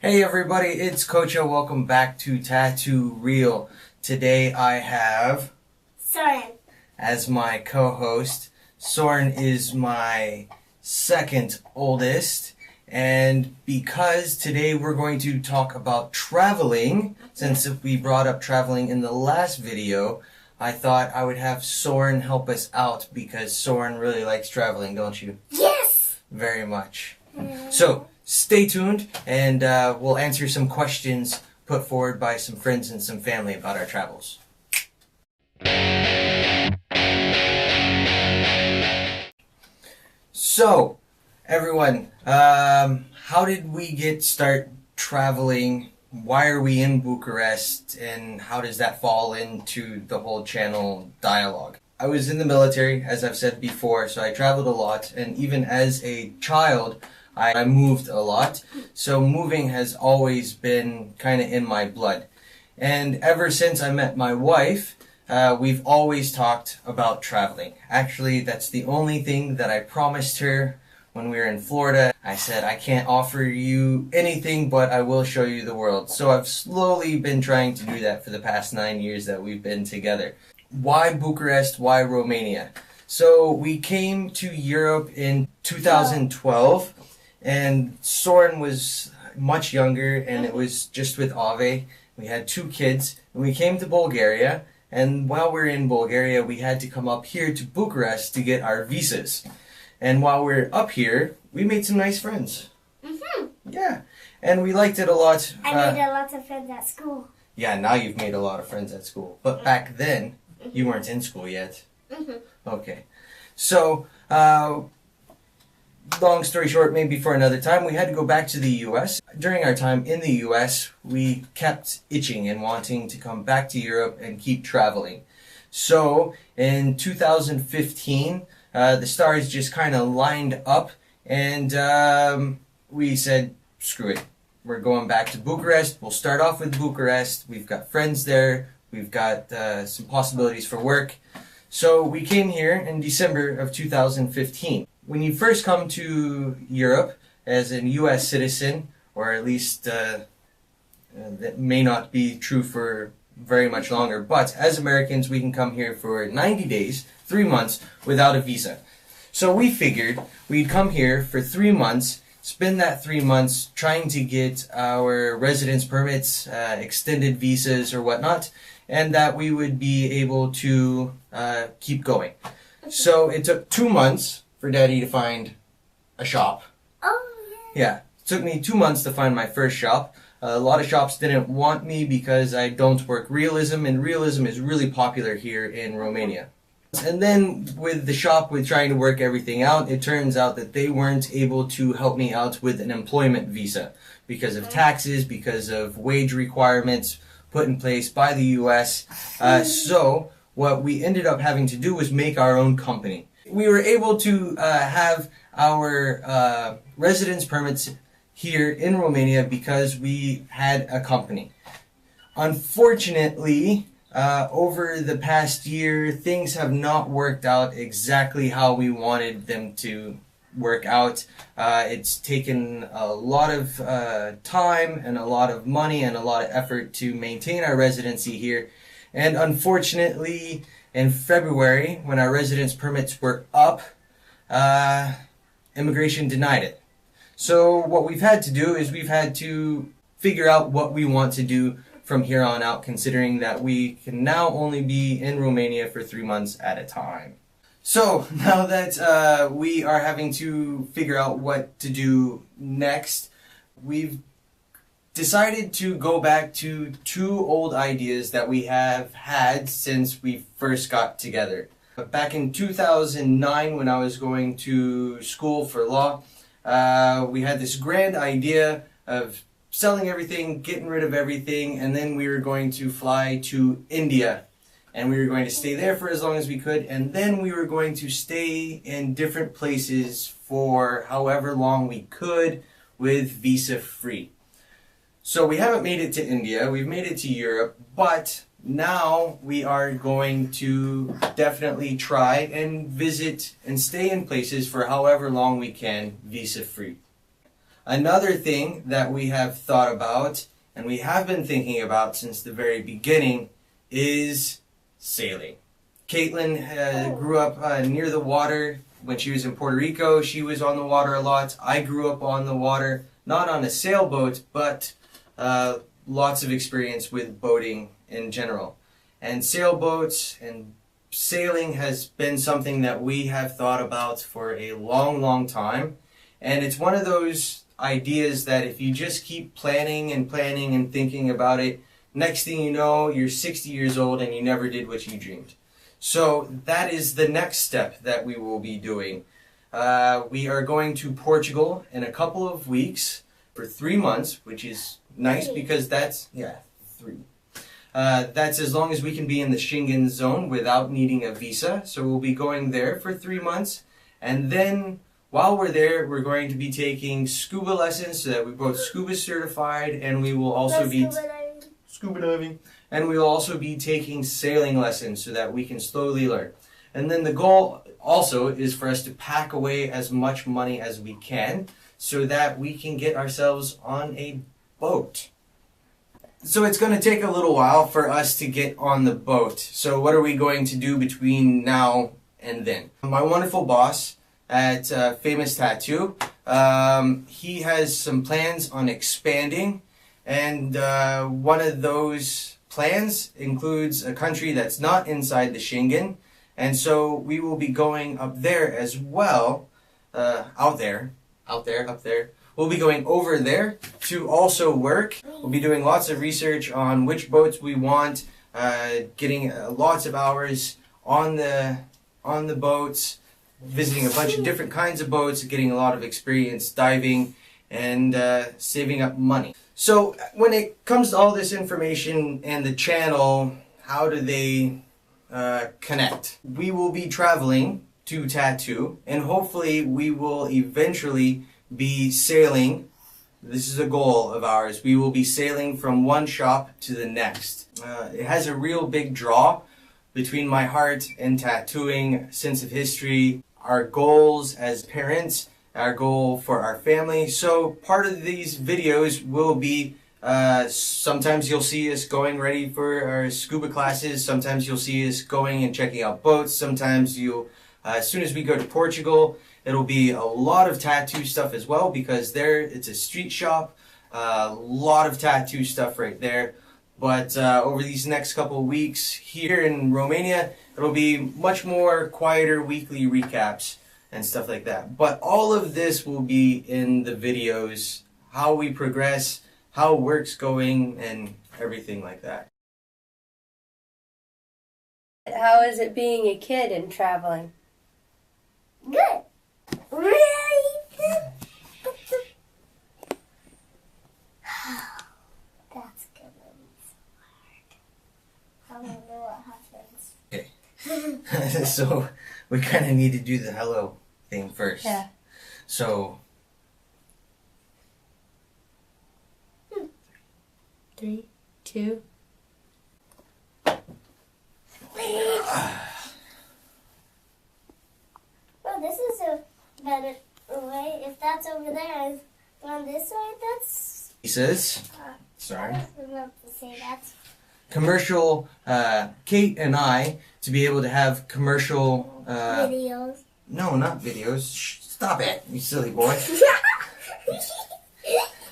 Hey everybody, it's Kocha. Welcome back to Tattoo Reel. Today I have Soren as my co-host. Soren is my second oldest, and because today we're going to talk about traveling, since we brought up traveling in the last video, I thought I would have Soren help us out because Soren really likes traveling, don't you? Yes! Very much. So, stay tuned, and we'll answer some questions put forward by some friends and some family about our travels. So, everyone, how did we start traveling? Why are we in Bucharest? And how does that fall into the whole channel dialogue? I was in the military, as I've said before, so I traveled a lot, and even as a child, I moved a lot, so moving has always been kind of in my blood. And ever since I met my wife, we've always talked about traveling. Actually, that's the only thing that I promised her when we were in Florida. I said, I can't offer you anything, but I will show you the world. So I've slowly been trying to do that for the past 9 years that we've been together. Why Bucharest? Why Romania? So we came to Europe in 2012. And Soren was much younger, and it was just with Ave. We had 2 kids, and we came to Bulgaria. And while we were in Bulgaria, we had to come up here to Bucharest to get our visas. And while we were up here, we made some nice friends. Yeah, and we liked it a lot. I made a lot of friends at school. Yeah, now you've made a lot of friends at school. But back then, you weren't in school yet. Okay, so long story short, maybe for another time, we had to go back to the U.S. During our time in the U.S., we kept itching and wanting to come back to Europe and keep traveling. So in 2015, the stars just kind of lined up, and we said, screw it. We're going back to Bucharest. We'll start off with Bucharest. We've got friends there. We've got some possibilities for work. So we came here in December of 2015. When you first come to Europe as a U.S. citizen, or at least that may not be true for very much longer, but as Americans we can come here for 90 days, 3 months, without a visa. So we figured we'd come here for 3 months, spend that 3 months trying to get our residence permits, extended visas or whatnot, and that we would be able to keep going. So it took 2 months for Daddy to find a shop. Oh, yeah. It took me 2 months to find my first shop. A lot of shops didn't want me because I don't work realism, and realism is really popular here in Romania. And then with the shop, with trying to work everything out, it turns out that they weren't able to help me out with an employment visa because of taxes, because of wage requirements put in place by the U.S. So what we ended up having to do was make our own company. We were able to have our residence permits here in Romania because we had a company. Unfortunately, over the past year, things have not worked out exactly how we wanted them to work out. It's taken a lot of time and a lot of money and a lot of effort to maintain our residency here. And unfortunately, in February, when our residence permits were up, immigration denied it. So what we've had to do is we've had to figure out what we want to do from here on out, considering that we can now only be in Romania for 3 months at a time. So now that we are having to figure out what to do next, we've decided to go back to 2 old ideas that we have had since we first got together. Back in 2009, when I was going to school for law, we had this grand idea of selling everything, getting rid of everything, and then we were going to fly to India. And we were going to stay there for as long as we could, and then we were going to stay in different places for however long we could with visa free. So we haven't made it to India, we've made it to Europe, but now we are going to definitely try and visit and stay in places for however long we can, visa free. Another thing that we have thought about, and we have been thinking about since the very beginning, is sailing. Caitlyn grew up near the water. When she was in Puerto Rico, she was on the water a lot. I grew up on the water, not on a sailboat, but lots of experience with boating in general. And sailboats and sailing has been something that we have thought about for a long, long time. And it's one of those ideas that if you just keep planning and planning and thinking about it, next thing you know, you're 60 years old and you never did what you dreamed. So that is the next step that we will be doing. We are going to Portugal in a couple of weeks for 3 months, which is nice because that's, 3. That's as long as we can be in the Schengen zone without needing a visa. So we'll be going there for 3 months. And then while we're there, we're going to be taking scuba lessons so that we're both scuba certified, and we will also be scuba diving. And we will also be taking sailing lessons so that we can slowly learn. And then the goal also is for us to pack away as much money as we can so that we can get ourselves on a boat. So it's going to take a little while for us to get on the boat. So what are we going to do between now and then? My wonderful boss at Famous Tattoo, he has some plans on expanding, and one of those plans includes a country that's not inside the Schengen, and so we will be going up there as well, up there. We'll be going over there to also work. We'll be doing lots of research on which boats we want, getting lots of hours on the boats, visiting a bunch of different kinds of boats, getting a lot of experience diving, and saving up money. So when it comes to all this information and the channel, how do they connect? We will be traveling to Tattoo, and hopefully we will eventually be sailing. This is a goal of ours. We will be sailing from one shop to the next. It has a real big draw between my heart and tattooing, sense of history, our goals as parents, our goal for our family. So part of these videos will be sometimes you'll see us going ready for our scuba classes, sometimes you'll see us going and checking out boats, sometimes you'll as soon as we go to Portugal, it'll be a lot of tattoo stuff as well, because there it's a street shop, a lot of tattoo stuff right there. But over these next couple of weeks here in Romania, it'll be much more quieter weekly recaps and stuff like that. But all of this will be in the videos, how we progress, how work's going, and everything like that. How is it being a kid and traveling? Good. Really good. That's gonna be so hard. I don't know what happens. Okay. So we kind of need to do the hello thing first. Yeah. So 3, 2. Well, this is a better way. If that's over there and on this side, that's... he says, sorry. I don't know to say that. Commercial, Kate and I, to be able to have commercial... Videos. No, not videos. Shh, stop it, you silly boy.